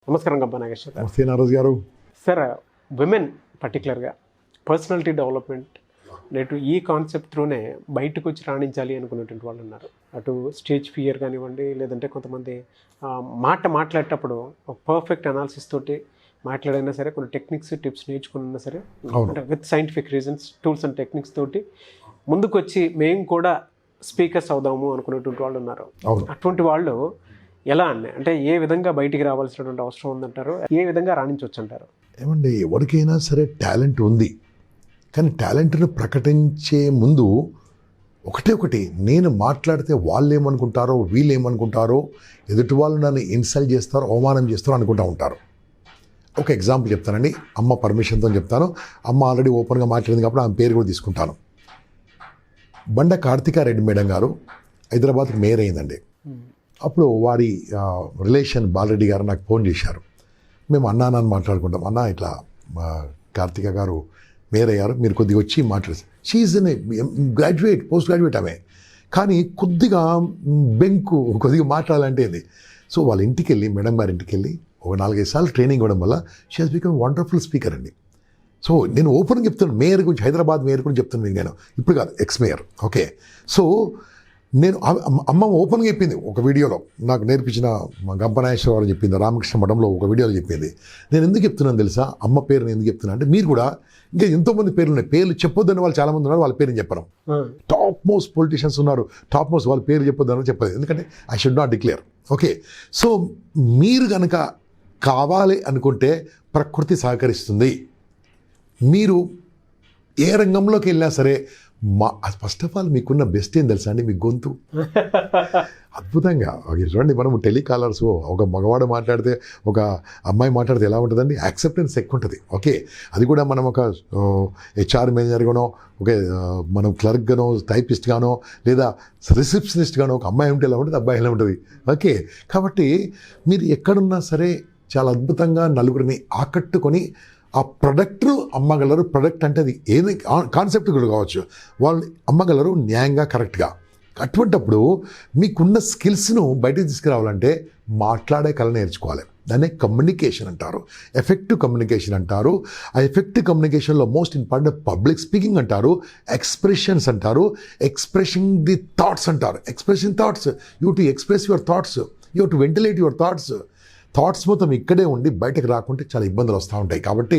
నమస్కారం గంపా నాగేశ్వర్ గారు. నమస్తే నారాజ్ గారు. సార్, విమెన్ పర్టికులర్గా పర్సనాలిటీ డెవలప్మెంట్ నేటు ఈ కాన్సెప్ట్ త్రూనే బయటకు వచ్చి రాణించాలి అనుకునేటువంటి వాళ్ళు ఉన్నారు. అటు స్టేజ్ ఫియర్ కానివ్వండి, లేదంటే కొంతమంది మాట్లాడేటప్పుడు ఒక పర్ఫెక్ట్ అనాలిసిస్ తోటి మాట్లాడైనా సరే, కొన్ని టెక్నిక్స్ టిప్స్ నేర్చుకున్నా సరే, అంటే with scientific reasons, tools and techniques తోటి ముందుకు వచ్చి మేము కూడా స్పీకర్స్ అవుదాము అనుకునేటువంటి వాళ్ళు ఉన్నారు. అటువంటి వాళ్ళు ఎలా అంటే ఏ విధంగా బయటికి రావాల్సినటువంటి అవసరం ఉందంటారు, ఏ విధంగా రాణించవచ్చు అంటారు? ఏమండి, ఎవరికైనా సరే టాలెంట్ ఉంది, కానీ టాలెంట్ను ప్రకటించే ముందు ఒకటి నేను మాట్లాడితే వాళ్ళు ఏమనుకుంటారో, వీళ్ళు ఏమనుకుంటారో, ఎదుటి వాళ్ళు నన్ను ఇన్సల్ట్ చేస్తారో, అవమానం చేస్తారో అనుకుంటూ ఉంటారు. ఒక ఎగ్జాంపుల్ చెప్తానండి, అమ్మ పర్మిషన్తో చెప్తాను. అమ్మ ఆల్రెడీ ఓపెన్గా మాట్లాడింది కాబట్టి ఆమె పేరు కూడా తీసుకుంటాను. బండ కార్తికారెడ్డి మేడం గారు హైదరాబాద్కి మేయర్ అయిందండి. అప్పుడు వారి రిలేషన్ బాలరెడ్డి గారు నాకు ఫోన్ చేశారు. మేము అన్నానని మాట్లాడుకుంటాం. అన్న ఇట్లా కార్తిక గారు మేయర్ అయ్యారు, మీరు కొద్దిగా వచ్చి మాట్లాడారు. షీఈ్ గ్రాడ్యుయేట్, పోస్ట్ గ్రాడ్యుయేట్ ఆమె, కానీ కొద్దిగా బెంకు, కొద్దిగా మాట్లాడాలంటే ఇది. సో వాళ్ళ ఇంటికి వెళ్ళి, మేడం గారి ఇంటికి వెళ్ళి ఒక 4-5 సార్లు ట్రైనింగ్ ఇవ్వడం వల్ల she has become wonderful speaker అండి. సో నేను ఓపెన్గా చెప్తున్నాను, మేయర్ గురించి, హైదరాబాద్ మేయర్ గురించి చెప్తున్నాను నేను, ఇప్పుడు కాదు, ఎక్స్ మేయర్. ఓకే, సో నేను అమ్మ ఓపెన్గా చెప్పింది ఒక వీడియోలో, నాకు నేర్పించిన గంప నాగేశ్వర రao చెప్పింది, రామకృష్ణ మఠంలో ఒక వీడియోలో చెప్పింది. నేను ఎందుకు చెప్తున్నాను తెలుసా, అమ్మ పేరుని ఎందుకు చెప్తున్నా అంటే, మీరు కూడా ఇంకా ఎంతోమంది పేర్లు ఉన్నాయి, పేర్లు చెప్పొద్దని వాళ్ళు చాలామంది ఉన్నారు, వాళ్ళ పేరుని చెప్పడం. టాప్ మోస్ట్ పొలిటీషియన్స్ ఉన్నారు, టాప్ మోస్ట్, వాళ్ళ పేరు చెప్పొద్దని చెప్పదు, ఎందుకంటే I should not declare. Okay, so మీరు కనుక కావాలి అనుకుంటే ప్రకృతి సహకరిస్తుంది. మీరు ఏ రంగంలోకి వెళ్ళినా సరే, ఫస్ట్ ఆఫ్ ఆల్ మీకున్న బెస్ట్ ఏం తెలుసా అండి, మీ గొంతు అద్భుతంగా. చూడండి, మనం టెలికాలర్స్, ఒక మగవాడు మాట్లాడితే, ఒక అమ్మాయి మాట్లాడితే ఎలా ఉంటుందండి, యాక్సెప్టెన్స్ ఎక్కువ ఉంటుంది. ఓకే, అది కూడా మనం ఒక హెచ్ఆర్ మేనేజర్గానో, ఓకే, మనం క్లర్క్గానో, టైపిస్ట్గానో, లేదా రిసెప్షనిస్ట్గానో ఒక అమ్మాయి ఉంటే ఎలా ఉంటుంది, అబ్బాయి ఎలా ఉంటుంది. ఓకే, కాబట్టి మీరు ఎక్కడున్నా సరే చాలా అద్భుతంగా నలుగురిని ఆకట్టుకొని ఆ ప్రొడక్ట్ అమ్మగలరు. ప్రొడక్ట్ అంటే అది ఏది కాన్సెప్ట్ కూడా కావచ్చు, వాళ్ళు అమ్మగలరు న్యాయంగా, కరెక్ట్గా. అటువంటప్పుడు మీకున్న స్కిల్స్ను బయటకు తీసుకురావాలంటే మాట్లాడే కళ నేర్చుకోవాలి. దాన్నే కమ్యూనికేషన్ అంటారు, ఎఫెక్టివ్ కమ్యూనికేషన్ అంటారు. ఆ ఎఫెక్టివ్ కమ్యూనికేషన్లో మోస్ట్ ఇంపార్టెంట్ పబ్లిక్ స్పీకింగ్ అంటారు, ఎక్స్ప్రెషన్స్ అంటారు, ఎక్స్ప్రెసింగ్ ది థాట్స్ అంటారు. Expressing thoughts, you to express your thoughts, you to ventilate your thoughts మొత్తం ఇక్కడే ఉండి బయటకు రాకుంటే చాలా ఇబ్బందులు వస్తూ ఉంటాయి. కాబట్టి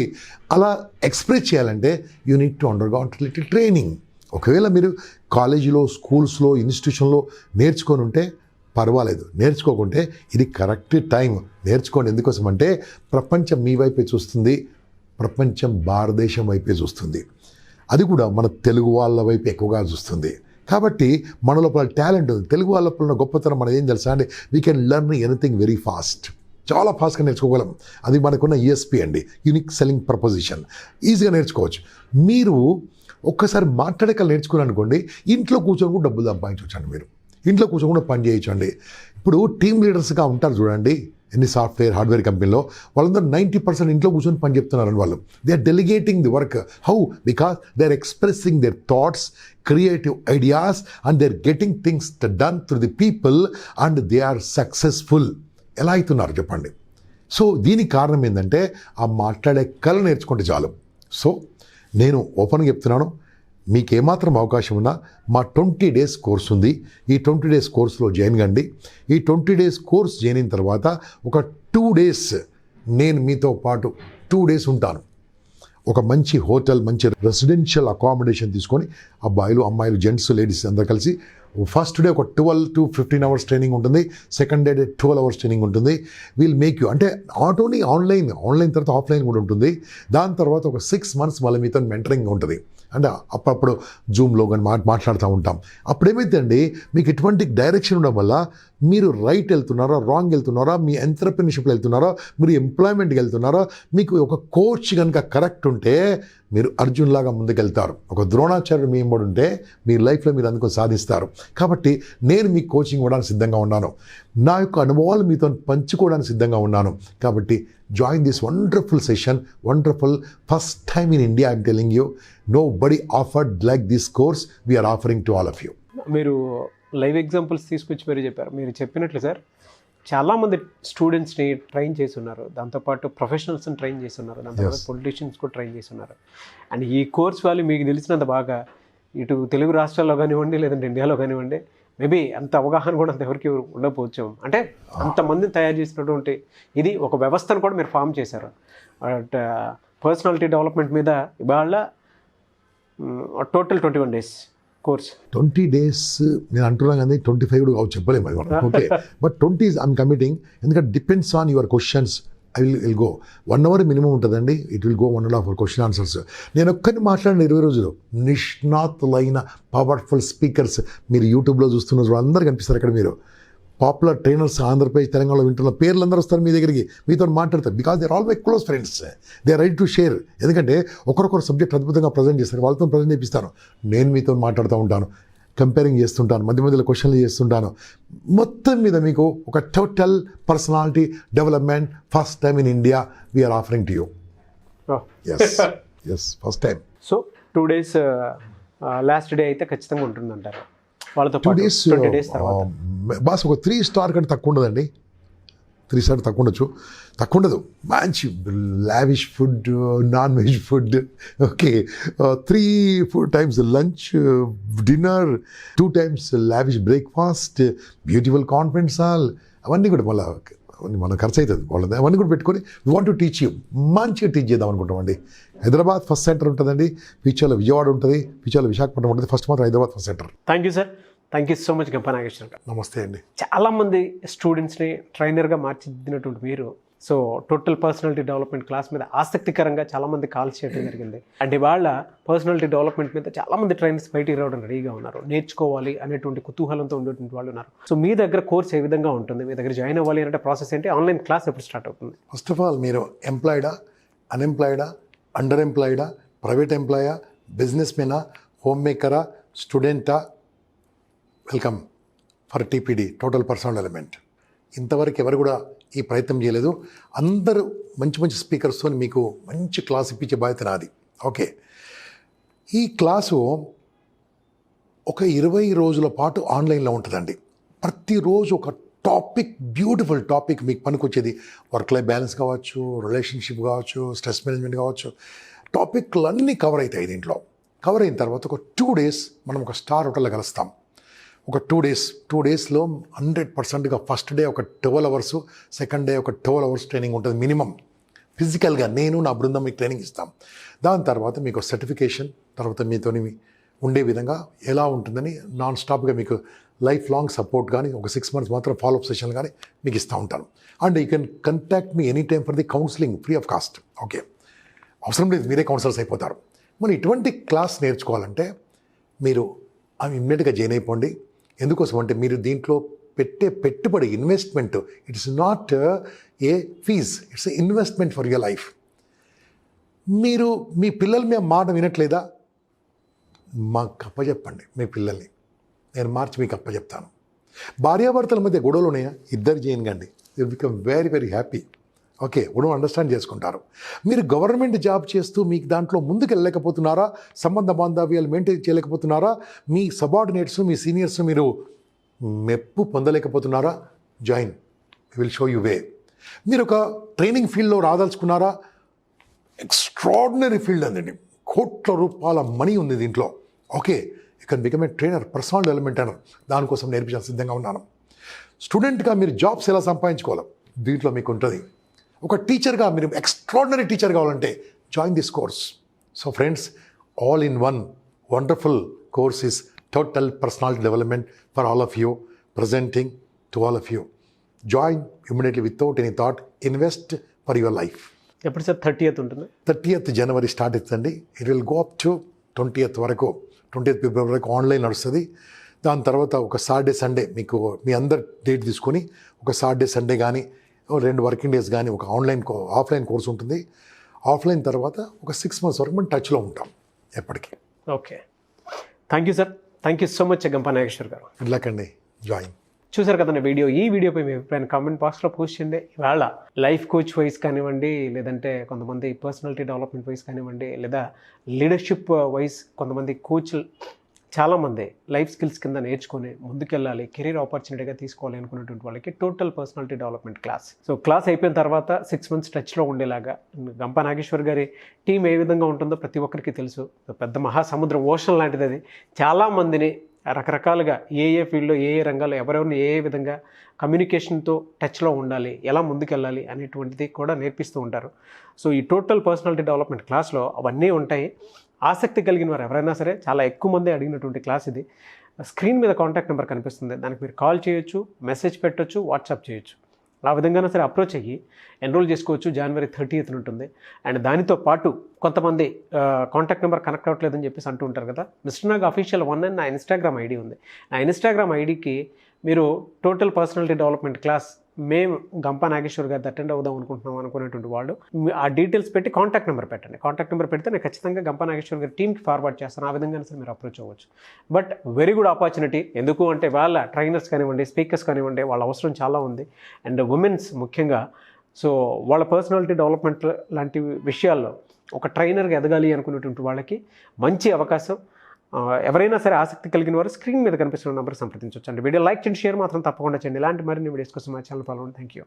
అలా ఎక్స్ప్రెస్ చేయాలంటే you need to undergo little training. ఒకవేళ మీరు కాలేజీలో, స్కూల్స్లో, ఇన్స్టిట్యూషన్లో నేర్చుకొని ఉంటే పర్వాలేదు, నేర్చుకోకుంటే ఇది కరెక్ట్ టైం నేర్చుకోండి. ఎందుకోసం అంటే ప్రపంచం మీ వైపే చూస్తుంది, ప్రపంచం భారతదేశం వైపే చూస్తుంది, అది కూడా మన తెలుగు వాళ్ళ వైపు ఎక్కువగా చూస్తుంది. కాబట్టి మన లోపల టాలెంట్ ఉంది, తెలుగు వాళ్ళ లోపల గొప్పతనం మనది ఏం తెలుసా అండి, we can learn anything very fast, చాలా ఫాస్ట్గా నేర్చుకోగలం. అది మనకున్న ఈఎస్పీ అండి, యూనిక్ సెల్లింగ్ ప్రపోజిషన్. ఈజీగా నేర్చుకోవచ్చు. మీరు ఒక్కసారి మాట్లాడక నేర్చుకోవాలనుకోండి, ఇంట్లో కూర్చొని కూడా డబ్బులు సంపాదించవచ్చండి. మీరు ఇంట్లో కూర్చొని కూడా పని చేయొచ్చండి. ఇప్పుడు టీమ్ లీడర్స్గా ఉంటారు చూడండి, ఎన్ని సాఫ్ట్వేర్, హార్డ్వేర్ కంపెనీలో, వాళ్ళందరూ 90% ఇంట్లో కూర్చొని పని చెప్తున్నారని వాళ్ళు. They are delegating the work. How? Because they are expressing their thoughts, creative ideas, and they are getting things done through the people, and they are successful. ఎలా అవుతున్నారు చెప్పండి? సో దీనికి కారణం ఏంటంటే ఆ మాట్లాడే కళ నేర్చుకుంటే చాలు. సో నేను ఓపెన్గా చెప్తున్నాను, మీకు ఏమాత్రం అవకాశం ఉన్నా మా 20 days కోర్స్ ఉంది. ఈ 20 days కోర్సులో జాయిన్ కండి. ఈ 20 days కోర్స్ జాయిన్ అయిన తర్వాత ఒక 2 days నేను మీతో పాటు 2 days ఉంటాను. ఒక మంచి హోటల్, మంచి రెసిడెన్షియల్ అకామిడేషన్ తీసుకొని అబ్బాయిలు, అమ్మాయిలు, జెంట్స్, లేడీస్ అందరు కలిసి ఫస్ట్ డే ఒక 12 to 15 hours ట్రైనింగ్ ఉంటుంది. సెకండ్ డే 12 hours ట్రైనింగ్ ఉంటుంది. వీల్ మేక్ యూ, అంటే నాట్ ఓన్లీ ఆన్లైన్ తర్వాత ఆఫ్లైన్ కూడా ఉంటుంది. దాని తర్వాత ఒక 6 months మళ్ళీ మీతో మెంటరింగ్ ఉంటుంది. అంటే అప్పుడప్పుడు జూమ్లో కానీ మాట్లాడుతూ ఉంటాం. అప్పుడు ఏమైందండి, మీకు ఎటువంటి డైరెక్షన్ ఉండడం వల్ల మీరు రైట్ వెళ్తున్నారా, రాంగ్ వెళ్తున్నారా, మీ ఎంటర్‌ప్రెన్యూర్‌షిప్‌లో వెళ్తున్నారా, మీరు ఎంప్లాయ్మెంట్కి వెళ్తున్నారా, మీకు ఒక కోచ్ కనుక కరెక్ట్ ఉంటే మీరు అర్జున్ లాగా ముందుకెళ్తారు. ఒక ద్రోణాచార్యుడు మీ ఎంబడి ఉంటే మీ లైఫ్లో మీరు అందుకు సాధిస్తారు. కాబట్టి నేను మీకు కోచింగ్ ఇవ్వడానికి సిద్ధంగా ఉన్నాను, నా యొక్క అనుభవాలు మీతో పంచుకోవడానికి సిద్ధంగా ఉన్నాను. కాబట్టి join this wonderful session, wonderful first time in India. I'm telling you, nobody offered like this course we are offering to all of you. మీరు లైవ్ ఎగ్జాంపుల్స్ తీసుకొచ్చి మీరు చెప్పారు. మీరు చెప్పినట్లు సార్, చాలామంది స్టూడెంట్స్ని ట్రైన్ చేసి ఉన్నారు, దాంతోపాటు ప్రొఫెషనల్స్ని ట్రైన్ చేసి ఉన్నారు, దాంతోపాటు పొలిటీషియన్స్ కూడా ట్రైన్ చేసి ఉన్నారు. అండ్ ఈ కోర్స్ వాళ్ళు మీకు తెలిసినంత బాగా ఇటు తెలుగు రాష్ట్రాల్లో కానివ్వండి, లేదంటే ఇండియాలో కానివ్వండి, మేబీ అంత అవగాహన కూడా అంత ఎవరికి ఉండకపోవచ్చు. అంటే అంతమందిని తయారు చేసినటువంటి ఇది ఒక వ్యవస్థను కూడా మీరు ఫామ్ చేశారు. బట్ పర్సనాలిటీ డెవలప్మెంట్ మీద ఇవాళ టోటల్ 21 days కోర్స్. 20 days నేను అంటున్నాను కానీ 25 కూడా కావచ్చు, చెప్పలేము అది మనం. ఓకే, బట్ 20 ఐఎమ్ కమిటింగ్, ఎందుకంటే depends on your questions. I will go 1 hour minimum ఉంటుందండి. It will go 1.5 hour question answers. నేను ఒక్కరిని మాట్లాడిన 20 రోజులు నిష్ణాతులైన పవర్ఫుల్ స్పీకర్స్ మీరు యూట్యూబ్లో చూస్తున్నారు, అందరు కనిపిస్తారు అక్కడ. మీరు పాపులర్ ట్రైనర్స్ ఆంధ్రప్రదేశ్ తెలంగాణలో వింటున్న పేర్లు అందరూ వస్తారు మీ దగ్గరికి, మీతో మాట్లాడతారు. Because they are all my close friends, they are ready to share. ఎందుకంటే ఒకరొకరు సబ్జెక్ట్ అద్భుతంగా ప్రజెంట్ చేస్తారు, వాళ్ళతో ప్రజెంట్ చేపిస్తాను. నేను మీతో మాట్లాడుతూ ఉంటాను, కంపేరింగ్ చేస్తుంటాను, మధ్య మధ్యలో క్వశ్చన్లు చేస్తుంటాను. మొత్తం మీద మీకు ఒక total personality development first time in India we are offering to you. Yes first time. So 2 days last day అయితే ఖచ్చితంగా ఉంటుందంటారు వాళ్ళతో 2 days. 20 days తర్వాత బాస్ ఒక 3 star కంటే తక్కువ ఉండదండి. 3 star తక్కువ ఉండొచ్చు, తక్కువ ఉండదు. మంచి lavish food, non veg food. Okay, 3-4 times lunch, dinner, 2 times lavish breakfast, beautiful conference hall, అవన్నీ కూడా మళ్ళీ మన ఖర్చు అవుతుంది వాళ్ళది. అవన్నీ కూడా పెట్టుకొని we want to teach you, మంచిగా టీచ్ చేద్దాం అనుకుంటామండి. హైదరాబాద్ ఫస్ట్ సెంటర్ ఉంటుందండి, ఫ్యూచర్లో విజయవాడ ఉంటుంది, ఫ్యూచర్లో విశాఖపట్నం ఉంటుంది, ఫస్ట్ మాత్రం Hyderabad first centre. Thank you sir, thank you so much Gampa Nageshwar garu. నమస్తే అండి. చాలామంది స్టూడెంట్స్ని ట్రైనర్గా మార్చిదిద్దినటువంటి మీరు so total personality development class మీద ఆసక్తికరంగా చాలామంది కాల్స్ చేయడం జరిగింది. అంటే వాళ్ళ పర్సనాలిటీ డెవలప్మెంట్ మీద చాలామంది ట్రైనర్స్ బయటికి రావడం రెడీగా ఉన్నారు, నేర్చుకోవాలి అనేటువంటి కుతూహలంతో ఉండేటువంటి వాళ్ళు ఉన్నారు. సో మీ దగ్గర కోర్స్ ఏ విధంగా ఉంటుంది, మీ దగ్గర జాయిన్ అవ్వాలి అంటే ప్రాసెస్ ఏంటి, ఆన్లైన్ క్లాస్ ఎప్పుడు స్టార్ట్ అవుతుంది? ఫస్ట్ ఆఫ్ ఆల్ మీరు ఎంప్లాయిడా, అన్ఎంప్లాయిడా, అండర్ ఎంప్లాయిడా, ప్రైవేట్ ఎంప్లాయా, బిజినెస్ మెనా, హోమ్ మేకరా, స్టూడెంటా, welcome for TPD total personal development. ఇంతవరకు ఎవరు కూడా ఈ ప్రయత్నం చేయలేదు. అందరూ మంచి మంచి స్పీకర్స్తో మీకు మంచి క్లాస్ ఇప్పించే బాధ్యత నాది. ఓకే, ఈ క్లాసు ఒక 20 రోజుల పాటు ఆన్లైన్లో ఉంటుందండి. ప్రతిరోజు ఒక టాపిక్, బ్యూటిఫుల్ టాపిక్ మీకు పనికొచ్చేది. వర్క్ లైఫ్ బ్యాలెన్స్ కావచ్చు, రిలేషన్షిప్ కావచ్చు, స్ట్రెస్ మేనేజ్మెంట్ కావచ్చు, టాపిక్లు అన్నీ కవర్ అవుతాయి దీంట్లో. కవర్ అయిన తర్వాత ఒక 2 days మనం ఒక స్టార్ హోటల్లో కలుస్తాం. ఒక 2 daysలో 100%గా ఫస్ట్ డే ఒక 12 hours, సెకండ్ డే ఒక 12 hours ట్రైనింగ్ ఉంటుంది మినిమం. ఫిజికల్గా నేను నా బృందం మీకు ట్రైనింగ్ ఇస్తాం. దాని తర్వాత మీకు సర్టిఫికేషన్, తర్వాత మీతో ఉండే విధంగా ఎలా ఉంటుందని నాన్ స్టాప్గా మీకు లైఫ్ లాంగ్ సపోర్ట్ కానీ, ఒక 6 months మాత్రం ఫాలోఅప్ సెషన్ కానీ మీకు ఇస్తూ ఉంటాను. And you can contact me any time for the counselling free of cost. Okay, అవసరం లేదు, మీరే కౌన్సిలర్స్ అయిపోతారు. మరి ఇటువంటి క్లాస్ నేర్చుకోవాలంటే మీరు ఇమ్మీడియట్గా జాయిన్ అయిపోండి. ఎందుకోసం అంటే మీరు దీంట్లో పెట్టే పెట్టుబడి, investment, it's not a fees, it's a investment for your life. మీరు మీ పిల్లలు మేము మాట వినట్లేదా, మాకు అప్పచెప్పండి మీ పిల్లల్ని, నేను మార్చి మీకు అప్పచెప్తాను. భార్యాభర్తల మధ్య గొడవలు ఉన్నాయా, ఇద్దరు చేయకండి, you become very very happy. Okay, మనం అండర్స్టాండ్ చేసుకుంటారు. మీరు గవర్నమెంట్ జాబ్ చేస్తూ మీకు దాంట్లో ముందుకు వెళ్ళలేకపోతున్నారా, సంబంధ బాంధవ్యాలు మెయింటైన్ చేయలేకపోతున్నారా, మీ సబార్డినేట్స్, మీ సీనియర్స్ మీరు మెప్పు పొందలేకపోతున్నారా, జాయిన్, విల్ షో యూ వే. మీరు ఒక ట్రైనింగ్ ఫీల్డ్లో రాదలుచుకున్నారా, ఎక్స్ట్రాడినరీ ఫీల్డ్ అండి, కోట్ల రూపాయల మనీ ఉంది దీంట్లో. Okay, you can become a trainer, personal development trainer. దానికోసం నేర్పించాల్సి సిద్ధంగా ఉన్నాను. స్టూడెంట్గా మీరు జాబ్స్ ఎలా సంపాదించుకోవాలి దీంట్లో మీకు ఉంటుంది. ఒక టీచర్గా మీరు ఎక్స్ట్రాడినరీ టీచర్ కావాలంటే join this course. So friends, all in one wonderful course is total personality development for all of you, presenting to all of you. Join immediately without any thought, invest for your life. ఎప్పుడు sir? 30th ఉంటుంది. 30th January start అవుతుందండి. It will go up to 20th వరకు, 20th February వరకు online నడుస్తుంది. దాని తర్వాత ఒక Saturday Sunday మీకు మీ అందరు డేట్ తీసుకొని ఒక సాటర్డే సండే కానీ 2 working days కానీ ఒక ఆఫ్లైన్ కోర్స్ ఉంటుంది. ఆఫ్లైన్ తర్వాత ఒక 6 months వరకు మనం టచ్లో ఉంటాం ఎప్పటికీ. Okay, thank you sir, thank you so much Gampa Nageshwar garu. Good luck అండి, జాయిన్. చూసారు కదండి వీడియో. ఈ వీడియోపై మీ అభిప్రాయాన్ని కామెంట్ బాక్స్లో పోస్ట్ చేయండి. ఇవాళ లైఫ్ కోచ్ వైజ్ కానివ్వండి, లేదంటే కొంతమంది పర్సనాలిటీ డెవలప్మెంట్ వైజ్ కానివ్వండి, లేదా లీడర్షిప్ వైజ్ కొంతమంది కోచ్లు చాలామంది లైఫ్ స్కిల్స్ కింద నేర్చుకొని ముందుకెళ్ళాలి, కెరీర్ ఆపర్చునిటీగా తీసుకోవాలి అనుకున్నటువంటి వాళ్ళకి total personality development class. So class అయిపోయిన తర్వాత 6 months టచ్లో ఉండేలాగా గంపా నాగేశ్వర్ గారి టీం ఏ విధంగా ఉంటుందో ప్రతి ఒక్కరికి తెలుసు. పెద్ద మహాసముద్రం, ఓషన్ లాంటిది అది. చాలామందిని రకరకాలుగా ఏ ఫీల్డ్లో ఏ రంగాల్లో ఎవరెవరిని ఏ విధంగా కమ్యూనికేషన్తో టచ్లో ఉండాలి, ఎలా ముందుకెళ్ళాలి అనేటువంటిది కూడా నేర్పిస్తూ ఉంటారు. సో ఈ టోటల్ పర్సనాలిటీ డెవలప్మెంట్ క్లాస్లో అవన్నీ ఉంటాయి. ఆసక్తి కలిగిన వారు ఎవరైనా సరే, చాలా ఎక్కువ మంది అడిగినటువంటి క్లాస్ ఇది. స్క్రీన్ మీద కాంటాక్ట్ నెంబర్ కనిపిస్తుంది, దానికి మీరు కాల్ చేయొచ్చు, మెసేజ్ పెట్టొచ్చు, వాట్సాప్ చేయొచ్చు. ఆ విధంగానే సరే అప్రోచ్ అయ్యి ఎన్రోల్ చేసుకోవచ్చు. January 30th ఉంటుంది. అండ్ దానితో పాటు కొంతమంది కాంటాక్ట్ నెంబర్ కనెక్ట్ అవ్వట్లేదని చెప్పేసి అంటూ ఉంటారు కదా. మిస్టర్ నాగ్ అఫీషియల్ 1 అని నా ఇన్స్టాగ్రామ్ ఐడి ఉంది. నా ఇన్స్టాగ్రామ్ ఐడికి మీరు టోటల్ పర్సనాలిటీ డెవలప్మెంట్ క్లాస్ మేము గంపా నాగేశ్వర్ గారిది అటెండ్ అవుదాం అనుకుంటున్నాం అనుకునేటువంటి వాళ్ళు ఆ డీటెయిల్స్ పెట్టి కాంటాక్ట్ నెంబర్ పెట్టండి. కాంటాక్ట్ నెంబర్ పెడితే నేను ఖచ్చితంగా గంపా నాగేశ్వర్ గారి టీమ్కి ఫార్వర్డ్ చేస్తాను. ఆ విధంగా సరే మీరు అప్రోచ్ అవ్వచ్చు. But very good opportunity. ఎందుకు అంటే వాళ్ళ ట్రైనర్స్ కానివ్వండి, స్పీకర్స్ కానివ్వండి, వాళ్ళ అవసరం చాలా ఉంది. అండ్ ఉమెన్స్ ముఖ్యంగా. సో వాళ్ళ పర్సనాలిటీ డెవలప్మెంట్ లాంటి విషయాల్లో ఒక ట్రైనర్గా ఎదగాలి అనుకునేటువంటి వాళ్ళకి మంచి అవకాశం. ఎవరైనా సరే ఆసక్తి కలిగిన వారు స్క్రీన్ మీద కనిపిస్తున్న నెంబర్కి సంప్రదించవచ్చు అండి. వీడియో లైక్ చేయండి, షేర్ మాత్రం తప్పకుండా చేయండి. ఇలాంటి మరిన్ని వీడియోస్ కోసం మా ఛానల్ ఫాలో అవ్వండి. Thank you.